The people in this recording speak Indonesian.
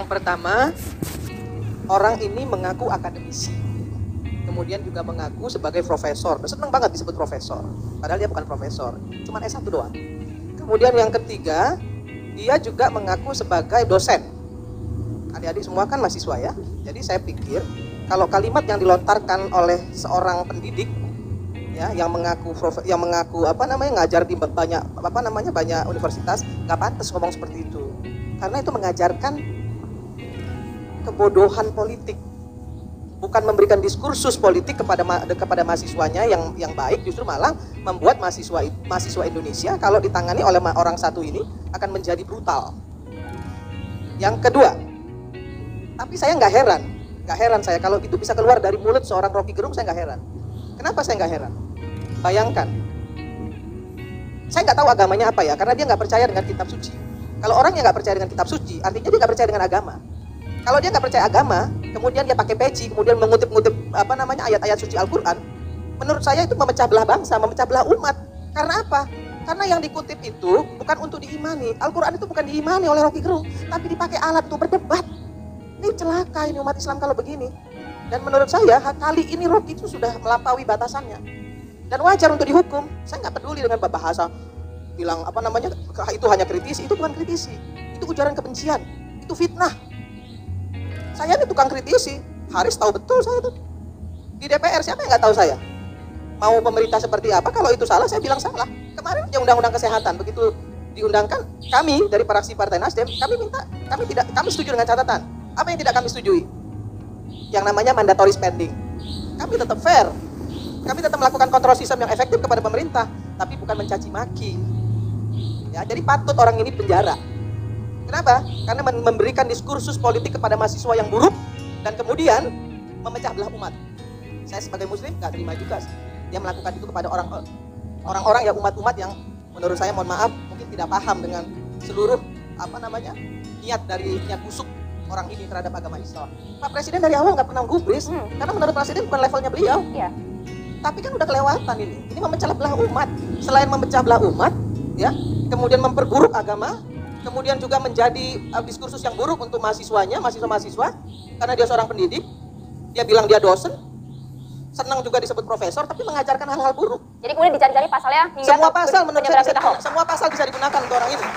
Yang pertama, orang ini mengaku akademisi, kemudian juga mengaku sebagai profesor. Senang banget disebut profesor, padahal dia bukan profesor, cuma S1 doang. Kemudian yang ketiga, dia juga mengaku sebagai dosen. Adik-adik semua kan mahasiswa ya, jadi saya pikir kalau kalimat yang dilontarkan oleh seorang pendidik ya, yang mengaku ngajar di banyak universitas, nggak pantas ngomong seperti itu, karena itu mengajarkan kebodohan politik, bukan memberikan diskursus politik kepada mahasiswanya yang baik, justru malah membuat mahasiswa Indonesia kalau ditangani oleh orang satu ini akan menjadi brutal. Yang kedua, tapi saya nggak heran saya kalau itu bisa keluar dari mulut seorang Rocky Gerung. Saya nggak heran. Kenapa saya nggak heran? Bayangkan, saya nggak tahu agamanya apa ya, karena dia nggak percaya dengan kitab suci. Kalau orang yang nggak percaya dengan kitab suci, artinya dia nggak percaya dengan agama. Kalau dia nggak percaya agama, kemudian dia pakai peci, kemudian mengutip-ngutip ayat-ayat suci Al-Quran, menurut saya itu memecah belah bangsa, memecah belah umat. Karena apa? Karena yang dikutip itu bukan untuk diimani. Al-Quran itu bukan diimani oleh Rocky Gerung, tapi dipakai alat untuk berdebat. Ini celaka ini umat Islam kalau begini. Dan menurut saya kali ini Rocky itu sudah melampaui batasannya. Dan wajar untuk dihukum. Saya nggak peduli dengan bahasa bilang itu hanya kritisi. Itu bukan kritisi, itu ujaran kebencian, itu fitnah. Saya ini tukang kritisi, Haris tahu betul saya itu. Di DPR siapa yang nggak tahu saya? Mau pemerintah seperti apa, kalau itu salah saya bilang salah. Kemarin aja undang-undang kesehatan, begitu diundangkan, kami dari fraksi Partai Nasdem, kami setuju dengan catatan. Apa yang tidak kami setujui? Yang namanya mandatory spending. Kami tetap fair, kami tetap melakukan kontrol sistem yang efektif kepada pemerintah, tapi bukan mencaci maki. Ya, jadi patut orang ini penjara. Kenapa? Karena memberikan diskursus politik kepada mahasiswa yang buruk dan kemudian memecah belah umat. Saya sebagai muslim nggak terima juga sih dia melakukan itu kepada orang-orang yang umat-umat yang menurut saya, mohon maaf, mungkin tidak paham dengan seluruh niat busuk orang ini terhadap agama Islam. Pak Presiden dari awal nggak pernah gubris, karena menurut Presiden bukan levelnya beliau. Iya. Tapi kan udah kelewatan ini. Ini memecah belah umat. Selain memecah belah umat, ya, kemudian memperburuk agama. Kemudian juga menjadi diskursus yang buruk untuk mahasiswa-mahasiswa, karena dia seorang pendidik, dia bilang dia dosen, senang juga disebut profesor, tapi mengajarkan hal-hal buruk. Jadi kemudian dicari-cari pasalnya hingga semua pasal menurut saya semua pasal bisa digunakan untuk orang ini.